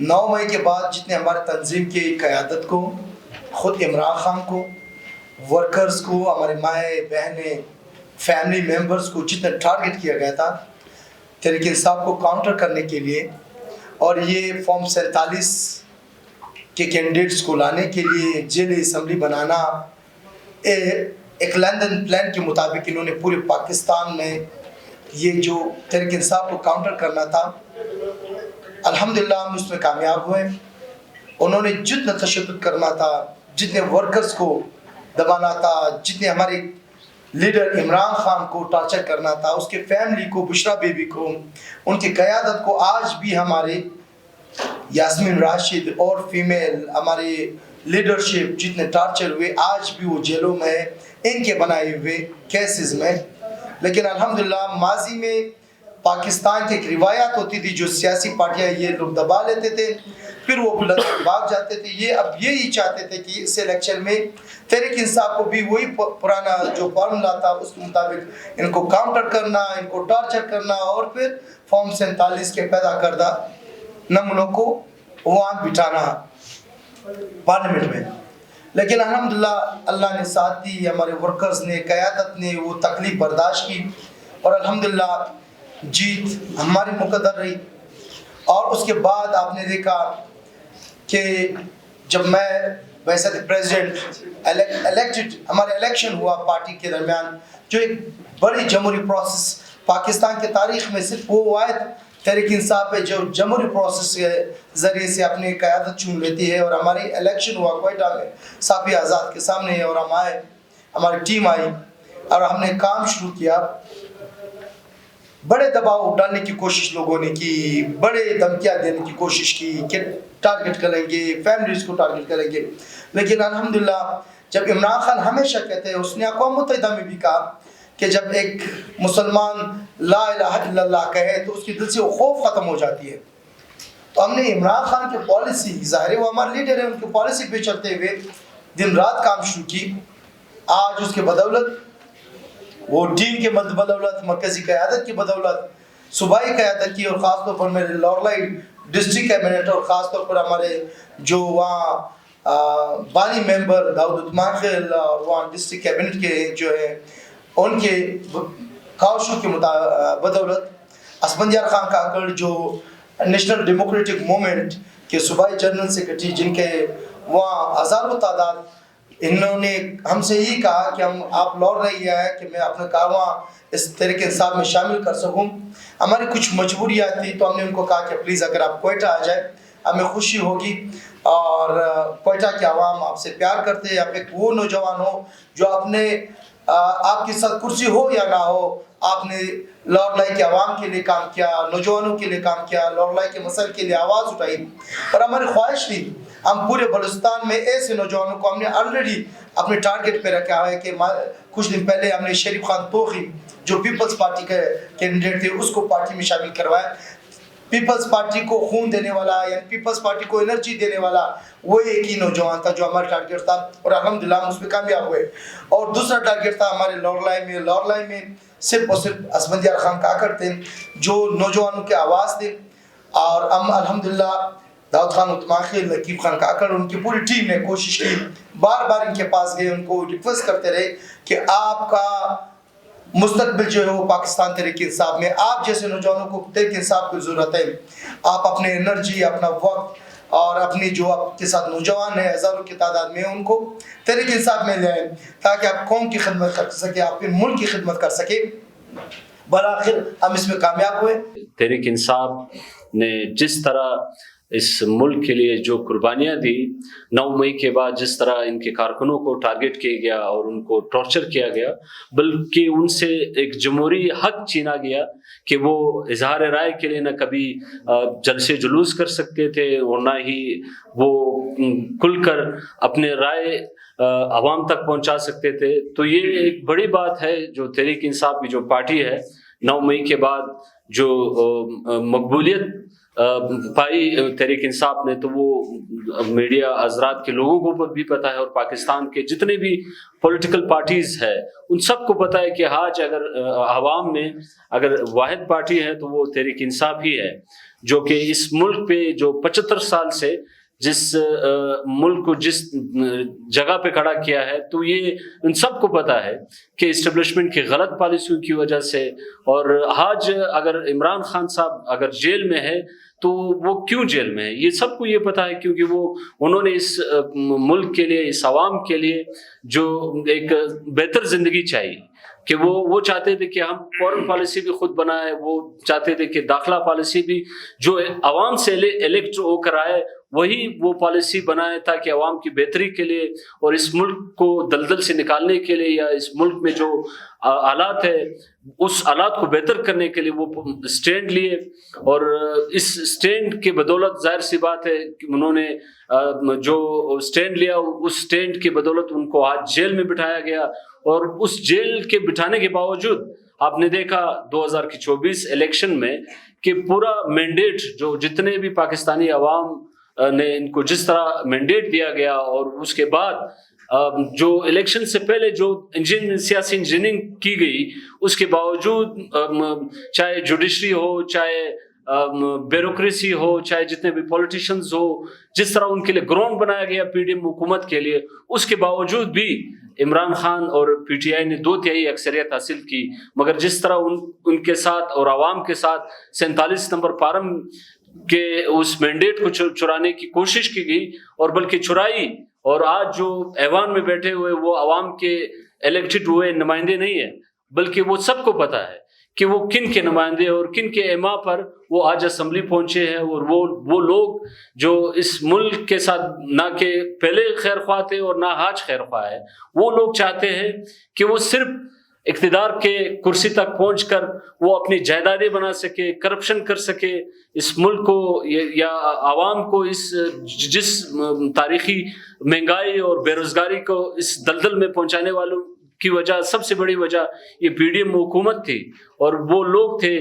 9 मई के बाद जितने हमारे तंजीम की क़यादत को, ख़ुद इमरान खान को, वर्कर्स को, हमारे माए बहनें, फैमिली मेम्बर्स को जितना टारगेट किया गया था तहरीक इंसाफ को काउंटर करने के लिए, और ये फॉर्म 47 के कैंडिडेट्स को लाने के लिए जेल असम्बली बनाना, एक लंदन प्लान के मुताबिक इन्होंने पूरे पाकिस्तान में ये जो तहरीक इंसाफ को काउंटर करना था, अल्हम्दुलिल्लाह हम उसमें कामयाब हुए। उन्होंने जितना तशद्दुद करना था, जितने वर्कर्स को दबाना था, जितने हमारे लीडर इमरान खान को टॉर्चर करना था, उसके फैमिली को, बुशरा बेबी को, उनकी क़यादत को, आज भी हमारे यास्मीन राशिद और फीमेल हमारे लीडरशिप जितने टॉर्चर हुए, आज भी वो जेलों में है इनके बनाए हुए केसेस में। लेकिन अल्हम्दुलिल्लाह माजी में पाकिस्तान की एक रिवायत होती थी, जो सियासी पार्टियां ये लोग दबा लेते थे, फिर वो बुलंद भाग जाते थे। ये अब यही चाहते थे कि इस इलेक्शन में तहरीक इंसाफ को भी वही पुराना जो फॉर्मूला था उसके मुताबिक इनको काउंटर करना, इनको टॉर्चर करना, और फिर फॉर्म 47 के पैदा करदा नमूनों को वहाँ बिठाना पार्लियामेंट में। लेकिन अल्हम्दुलिल्लाह अल्लाह ने साथ दी, हमारे वर्कर्स ने, क़यादत ने वो तकलीफ बर्दाश्त की, और अल्हम्दुलिल्लाह जीत हमारी मुकद्दर रही। और उसके बाद आपने देखा कि जब मैं वैसे प्रेसिडेंट इलेक्टेड, हमारे इलेक्शन हुआ पार्टी के दरमियान, जो एक बड़ी जमहूरी प्रोसेस पाकिस्तान की तारीख़ में सिर्फ वो वाहिद तहरीक इंसाफ है जो जमहूरी प्रोसेस के ज़रिए से अपनी क़यादत चुन लेती है। और हमारी इलेक्शन हुआ क्वेटा में साफ़ी आज़ाद के सामने, और हमारी टीम आई और हमने काम शुरू किया। बड़े दबाव डालने की कोशिश लोगों ने की, बड़े धमकियाँ देने की कोशिश की कि टारगेट करेंगे, फैमिलीज़ को टारगेट करेंगे। लेकिन अल्हम्दुलिल्लाह जब इमरान खान हमेशा कहते हैं, उसने अक़वाम मुत्तहिदा में भी कहा कि जब एक मुसलमान ला इलाहा इल्लल्लाह कहे तो उसके दिल से वो खौफ ख़त्म हो जाती है। तो हमने इमरान खान की पॉलिसी, ज़ाहिर है वो हमारे लीडर हैं, उनकी पॉलिसी पे चलते हुए दिन रात काम शुरू की। आज उसके बदौलत, वो टीम के बदौलत, मरकज़ी क़यादत की बदौलत, सूबाई क़यादत की, और ख़ास तौर पर मेरे लॉरलाई डिस्ट्रिक्ट कैबिनेट, और ख़ास तौर पर हमारे जो वहाँ बानी मेंबर दाऊद उत्माखिल, और वहाँ डिस्ट्रिक्ट कैबिनेट के जो है उनके काउशों के बदौलत, असफंदियार खान काकड़ जो नेशनल डेमोक्रेटिक मूवमेंट के सूबाई जनरल सेक्रेटरी, जिनके वहाँ हज़ारों तादाद, इन्होंने हमसे यही कहा कि हम आप लौट रही है कि मैं अपना कारवां इस तहरीक इंसाफ में शामिल कर सकूं। हमारी कुछ मजबूरियाँ थी, तो हमने उनको कहा कि प्लीज़ अगर आप क्वेटा आ जाए हमें खुशी होगी, और क्वेटा के आवाम आपसे प्यार करते हैं। आप एक वो नौजवान हो जो अपने आपके साथ कुर्सी हो या ना हो, आपने लॉरलाई के आवाम के लिए काम किया, नौजवानों के लिए काम किया, लॉरलाई के मसले के लिए आवाज़ उठाई। और हमारी ख्वाहिश थी हम पूरे बलूचिस्तान में ऐसे नौजवानों को, हमने ऑलरेडी अपने टारगेट पे रखा है कि कुछ दिन पहले हमने शरीफ खान तोखी जो पीपल्स पार्टी के कैंडिडेट थे उसको पार्टी में शामिल करवाया। पीपल्स पार्टी को खून देने वाला, या पीपल्स पार्टी को एनर्जी देने वाला वो एक ही नौजवान था जो हमारा टारगेट था, और अल्हम्दुलिल्लाह हम उसमें कामयाब हुए। और दूसरा टारगेट था हमारे लॉरलाई में सिर्फ और सिर्फ असफंदियार खान काकड़ थे जो नौजवानों के आवाज़ थे। और हम अल्हम्दुलिल्लाह दाऊद खान उत्माखिल, लकीब खान काकड़, उनकी पूरी टीम ने कोशिश की, बार बार इनके पास गए, उनको रिक्वेस्ट करते रहे कि आपका मुस्तकबिल जो है वो पाकिस्तान तहरीक इंसाफ में, आप जैसे नौजवानों को तहरीक इंसाफ की ज़रूरत है। आप अपने एनर्जी, अपना वक्त, और अपनी जो आपके साथ नौजवान है हज़ारों की तादाद में, उनको तहरीक इंसाफ में ले आए ताकि आप कौम की खिदमत कर सके, आप मुल्क की खिदमत कर सके। बराखिर हम इसमें कामयाब हुए। तहरीक इंसाफ ने जिस तरह इस मुल्क के लिए जो कुर्बानियाँ दी, 9 मई के बाद जिस तरह इनके कारकुनों को टारगेट किया गया और उनको टॉर्चर किया गया, बल्कि उनसे एक जमहूरी हक छीना गया कि वो इजहार राय के लिए न कभी जलसे जुलूस कर सकते थे और ना ही वो खुलकर अपने राय आवाम तक पहुंचा सकते थे। तो ये एक बड़ी बात है जो तहरीक इंसाफ की जो पार्टी है 9 मई के बाद जो मकबूलियत पाई तहरीक इंसाफ ने, तो वो मीडिया हजरात के लोगों को भी पता है और पाकिस्तान के जितने भी पॉलिटिकल पार्टीज है उन सबको पता है कि आज अगर आवाम में अगर वाहिद पार्टी है तो वो तहरीक इंसाफ ही है। جو کہ اس ملک پہ جو 75 سال سے جس ملک کو جس جگہ پہ کھڑا کیا ہے، تو یہ ان سب کو پتہ ہے کہ اسٹیبلشمنٹ کی غلط پالیسیوں کی وجہ سے. اور آج اگر عمران خان صاحب اگر جیل میں ہے تو وہ کیوں جیل میں ہے، یہ سب کو یہ پتہ ہے، کیونکہ انہوں نے اس ملک کے لیے، اس عوام کے لیے جو ایک بہتر زندگی چاہیے کہ وہ چاہتے تھے کہ ہم فورن پالیسی بھی خود بنائے، وہ چاہتے تھے کہ داخلہ پالیسی بھی جو عوام سے الیکٹ ہو کر آئے وہی وہ پالیسی بنائے، تاکہ عوام کی بہتری کے لیے اور اس ملک کو دلدل سے نکالنے کے لیے، یا اس ملک میں جو حالات ہے اس حالات کو بہتر کرنے کے لیے وہ سٹینڈ لیے. اور اس سٹینڈ کے بدولت ظاہر سی بات ہے کہ انہوں نے جو سٹینڈ لیا، اس سٹینڈ کی بدولت ان کو آج جیل میں بٹھایا گیا. اور اس جیل کے بٹھانے کے باوجود آپ نے دیکھا 2024 الیکشن میں کہ پورا مینڈیٹ جو جتنے بھی پاکستانی عوام نے ان کو جس طرح مینڈیٹ دیا گیا، اور اس کے بعد جو الیکشن سے پہلے جو سیاسی انجینئرنگ کی گئی، اس کے باوجود چاہے جوڈیشری ہو، چاہے بیوروکریسی ہو، چاہے جتنے بھی پولیٹیشنز ہو، جس طرح ان کے لیے گراؤنڈ بنایا گیا پی ڈی ایم حکومت کے لیے، اس کے باوجود بھی عمران خان اور پی ٹی آئی نے 2/3 اکثریت حاصل کی. مگر جس طرح ان کے ساتھ اور عوام کے ساتھ 47 نمبر فارم کے اس مینڈیٹ کو چرانے کی کوشش کی گئی، اور بلکہ چرائی، اور آج جو ایوان میں بیٹھے ہوئے وہ عوام کے الیکٹڈ ہوئے نمائندے نہیں ہیں، بلکہ وہ سب کو پتہ ہے کہ وہ کن کے نمائندے اور کن کے ایما پر وہ آج اسمبلی پہنچے ہیں. اور وہ لوگ جو اس ملک کے ساتھ نہ کہ پہلے خیر خواہ تھے اور نہ آج خیر خواہ ہے، وہ لوگ چاہتے ہیں کہ وہ صرف اقتدار کے کرسی تک پہنچ کر وہ اپنی جائیدادیں بنا سکے، کرپشن کر سکے، اس ملک کو یا عوام کو جس تاریخی مہنگائی اور بے روزگاری کو اس دلدل میں پہنچانے والوں کی وجہ، سب سے بڑی وجہ یہ پی ڈی ایم حکومت تھی. اور وہ لوگ تھے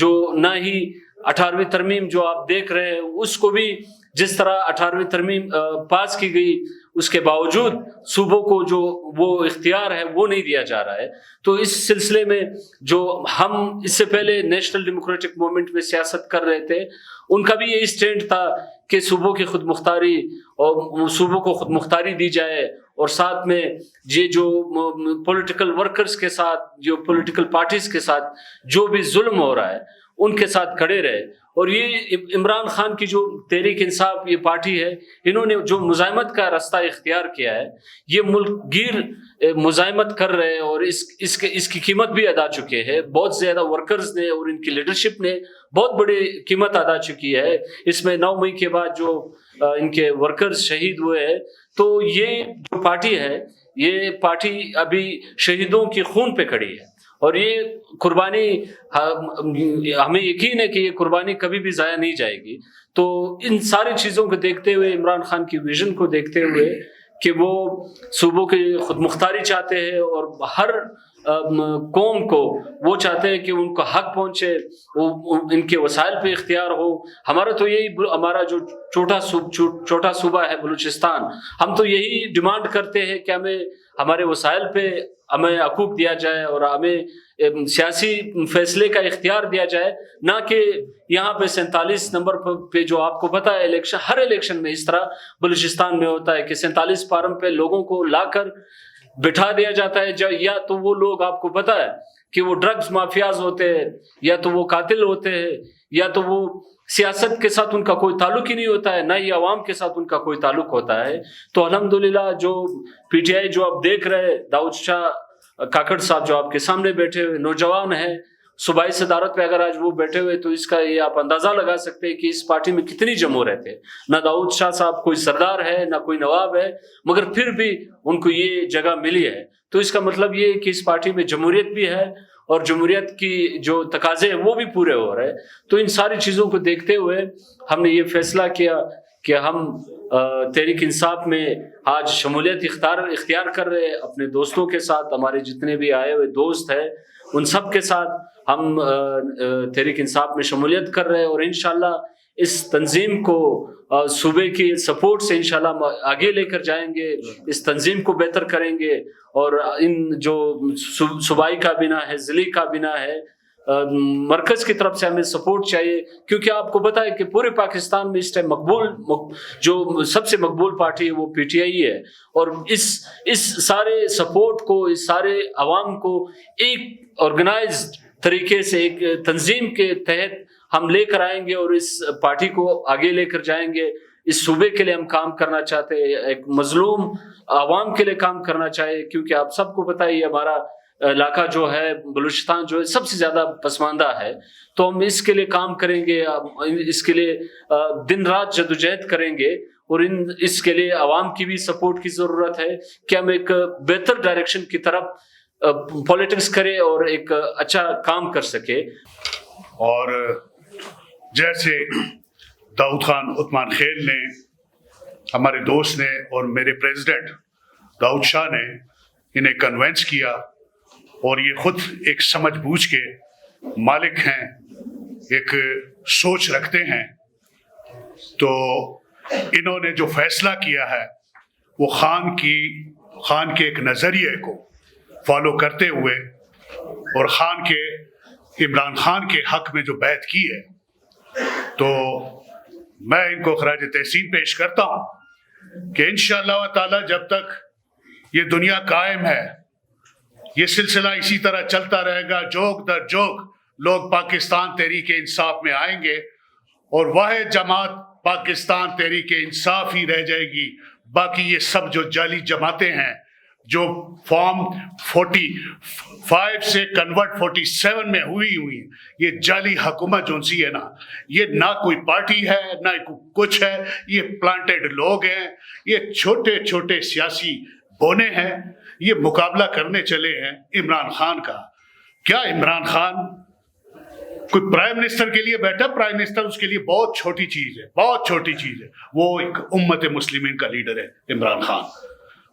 جو نہ ہی 18ویں ترمیم جو آپ دیکھ رہے ہیں اس کو بھی جس طرح 18ویں ترمیم پاس کی گئی، اس کے باوجود صوبوں کو جو وہ اختیار ہے وہ نہیں دیا جا رہا ہے. تو اس سلسلے میں جو ہم اس سے پہلے نیشنل ڈیموکریٹک موومنٹ میں سیاست کر رہے تھے، ان کا بھی یہی سٹینڈ تھا کہ صوبوں کی خود مختاری اور صوبوں کو خود مختاری دی جائے، اور ساتھ میں یہ جو پولیٹیکل ورکرز کے ساتھ، جو پولیٹیکل پارٹیز کے ساتھ جو بھی ظلم ہو رہا ہے ان کے ساتھ کھڑے رہے. اور یہ عمران خان کی جو تحریک انصاف یہ پارٹی ہے، انہوں نے جو مزاحمت کا راستہ اختیار کیا ہے، یہ ملک گیر مزاحمت کر رہے ہیں، اور اس کی قیمت بھی ادا چکے ہیں. بہت زیادہ ورکرز نے اور ان کی لیڈرشپ نے بہت بڑی قیمت ادا چکی ہے. اس میں 9 مئی کے بعد جو ان کے ورکرز شہید ہوئے ہیں، تو یہ جو پارٹی ہے، یہ پارٹی ابھی شہیدوں کی خون پہ کھڑی ہے. اور یہ قربانی ہمیں یقین ہے کہ یہ قربانی کبھی بھی ضائع نہیں جائے گی. تو ان ساری چیزوں کو دیکھتے ہوئے، عمران خان کی ویژن کو دیکھتے ہوئے کہ وہ صوبوں کی خود مختاری چاہتے ہیں، اور ہر قوم کو وہ چاہتے ہیں کہ ان کا حق پہنچے، ان کے وسائل پہ اختیار ہو. ہمارا تو یہی، ہمارا جو چھوٹا صوبہ ہے بلوچستان، ہم تو یہی ڈیمانڈ کرتے ہیں کہ ہمارے وسائل پہ ہمیں حقوق دیا جائے، اور ہمیں سیاسی فیصلے کا اختیار دیا جائے، نہ کہ یہاں پہ 47 نمبر پہ جو آپ کو پتہ ہے ہر الیکشن میں اس طرح بلوچستان میں ہوتا ہے کہ 47 فارم پہ لوگوں کو لا کر بٹھا دیا جاتا ہے. یا تو وہ لوگ آپ کو پتہ ہے کہ وہ ڈرگز مافیاز ہوتے ہیں، یا تو وہ قاتل ہوتے ہیں، یا تو وہ سیاست کے ساتھ ان کا کوئی تعلق ہی نہیں ہوتا ہے، نہ ہی عوام کے ساتھ ان کا کوئی تعلق ہوتا ہے. تو الحمدللہ جو پی ٹی آئی جو آپ دیکھ رہے، داؤد شاہ کاکڑ صاحب جو آپ کے سامنے بیٹھے ہوئے نوجوان ہیں، صوبائی صدارت پہ اگر آج وہ بیٹھے ہوئے تو اس کا یہ آپ اندازہ لگا سکتے ہیں کہ اس پارٹی میں کتنی جمہوریت ہے. نہ داؤد شاہ صاحب کوئی سردار ہے، نہ کوئی نواب ہے، مگر پھر بھی ان کو یہ جگہ ملی ہے. تو اس کا مطلب یہ ہے کہ اس پارٹی میں جمہوریت بھی ہے، اور جمہوریت کی جو تقاضے ہیں وہ بھی پورے ہو رہے ہیں. تو ان ساری چیزوں کو دیکھتے ہوئے ہم نے یہ فیصلہ کیا کہ ہم تحریک انصاف میں آج شمولیت اختیار کر رہے ہیں. اپنے دوستوں کے ساتھ، ہمارے جتنے بھی آئے ہوئے دوست ہیں ان سب کے ساتھ ہم تحریک انصاف میں شمولیت کر رہے ہیں، اور انشاءاللہ اس تنظیم کو صوبے کی سپورٹ سے انشاءاللہ آگے لے کر جائیں گے، اس تنظیم کو بہتر کریں گے. اور ان جو صوبائی کابینہ ہے، ضلعی کابینہ ہے، मरकज की तरफ से हमें सपोर्ट चाहिए, क्योंकि आपको पता है कि पूरे पाकिस्तान में इस टाइम जो सबसे मकबूल पार्टी है वो पीटीआई है, और इस सारे सपोर्ट को, इस सारे अवाम को एक ऑर्गेनाइज्ड तरीके से, एक तंजीम के तहत हम लेकर आएंगे और इस पार्टी को आगे लेकर जाएंगे। इस सूबे के लिए हम काम करना चाहते हैं, एक मजलूम आवाम के लिए काम करना चाहिए, क्योंकि आप सबको पता है हमारा इलाका जो है, बलूचिस्तान जो है, सबसे ज्यादा पसमानदा है। तो हम इसके लिए काम करेंगे, इसके लिए दिन रात जदोजहद करेंगे, और इसके लिए आवाम की भी सपोर्ट की जरूरत है कि हम एक बेहतर डायरेक्शन की तरफ पॉलिटिक्स करें और एक अच्छा काम कर सके। और जैसे दाऊद खान उस्मान खेल ने, हमारे दोस्त ने और मेरे प्रेसिडेंट दाऊद शाह ने इन्हें कन्वेंस किया, और ये खुद एक समझ बूझ के मालिक हैं, एक सोच रखते हैं, तो इन्होंने जो फैसला किया है वो खान के एक नज़रिए को फॉलो करते हुए, और इमरान खान के हक में जो बैत की है, तो मैं इनको खराज तहसीन पेश करता हूँ कि इंशाअल्लाह ताला जब तक ये दुनिया कायम है, ये सिलसिला इसी तरह चलता रहेगा। जोक दर जोक लोग पाकिस्तान तहरीक इंसाफ में आएंगे, और वह जमात पाकिस्तान तहरीक इंसाफ ही रह जाएगी। बाकी ये सब जो जाली जमातें हैं, जो फॉर्म 45 से कन्वर्ट 47 में हुई, ये जाली हुकूमत जो सी है ना, ये ना कोई पार्टी है ना कुछ है, ये प्लांटेड लोग हैं, ये छोटे छोटे सियासी बोने हैं, ये मुकाबला करने चले हैं इमरान खान का। क्या इमरान खान कोई प्राइम मिनिस्टर के लिए बैठा? प्राइम मिनिस्टर उसके लिए बहुत छोटी चीज है, बहुत छोटी चीज है। वो एक उम्मत मुस्लिमीन का लीडर है इमरान खान,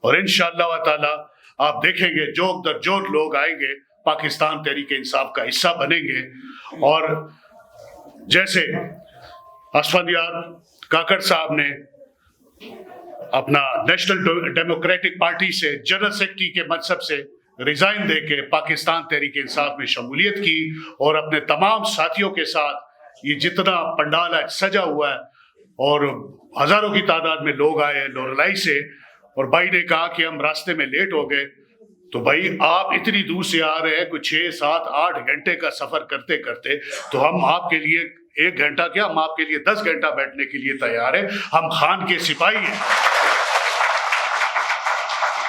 और इंशाअल्लाह ताला आप देखेंगे जोक दर जोक लोग आएंगे, पाकिस्तान तहरीक इंसाफ का हिस्सा बनेंगे। और जैसे असफंद यार काकड़ साहब ने अपना नेशनल डेमोक्रेटिक पार्टी से जनरल सेक्रेटरी के मनसब से रिजाइन देके पाकिस्तान तहरीक इंसाफ में शमूलियत की, और अपने तमाम साथियों के साथ ये जितना पंडाल आज सजा हुआ है, और हजारों की तादाद में लोग आए लोरलाई से, और भाई ने कहा कि हम रास्ते में लेट हो गए। तो भाई आप इतनी दूर से आ रहे हैं, कुछ 6, 7, 8 घंटे का सफर करते करते, तो हम आपके लिए 1 घंटा क्या, हम आपके लिए 10 घंटा बैठने के लिए तैयार है। हम खान के सिपाही हैं।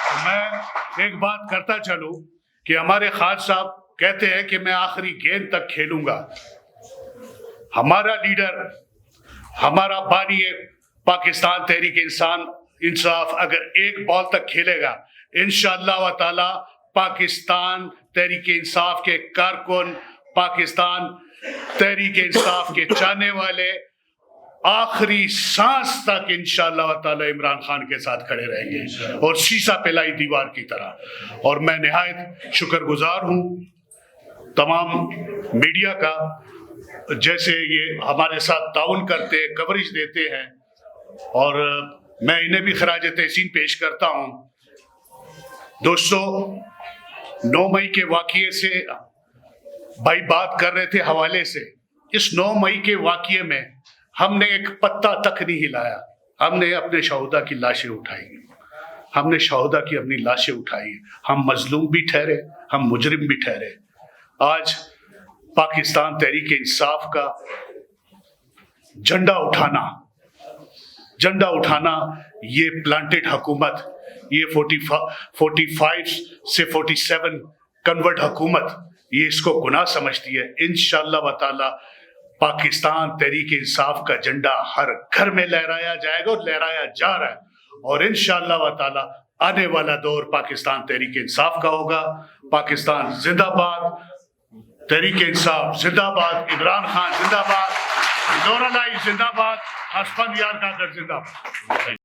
तो मैं एक बात करता चलूं कि हमारे खान साहब कहते हैं कि मैं आखिरी गेंद तक खेलूंगा। हमारा लीडर, हमारा बानी है पाकिस्तान तहरीक इंसाफ, अगर एक बॉल तक खेलेगा, इंशाअल्लाह ताला पाकिस्तान तहरीक इंसाफ के कारकुन, पाकिस्तान तहरीक इंसाफ के चाहने वाले आखिरी सांस तक इंशाअल्लाह ताला इमरान खान के साथ खड़े रहेंगे, और शीशा पिलाई दीवार की तरह। और मैं निहायत शुक्रगुजार हूँ तमाम मीडिया का, जैसे ये हमारे साथ ताउन करते, कवरेज देते हैं, और मैं इन्हें भी खराज तहसीन पेश करता हूँ। दोस्तों, 9 मई के वाक़ये से भाई बात कर रहे थे हवाले से। इस 9 मई के वाक़ये में हमने एक पत्ता तक नहीं हिलाया। हमने अपने शहदा की लाशें उठाई, हमने शहदा की अपनी लाशें उठाई। हम मजलूम भी ठहरे, हम मुजरिम भी ठहरे। आज पाकिस्तान तहरीक इंसाफ का झंडा उठाना, ये प्लांटेड हुकूमत, ये 45 से 47 कन्वर्ट हुकूमत, ये इसको गुनाह समझती है। इंशाअल्लाह ताला पाकिस्तान तहरीक इंसाफ का झंडा हर घर में लहराया जाएगा, और लहराया जा रहा है। और इंशाअल्लाह ताला आने वाला दौर पाकिस्तान तहरीक इंसाफ का होगा। पाकिस्तान जिंदाबाद, तहरीक इंसाफ जिंदाबाद, इमरान खान जिंदाबाद, नूरुल्लाह जिंदाबाद, असफंद यार काकड़ जिंदाबाद।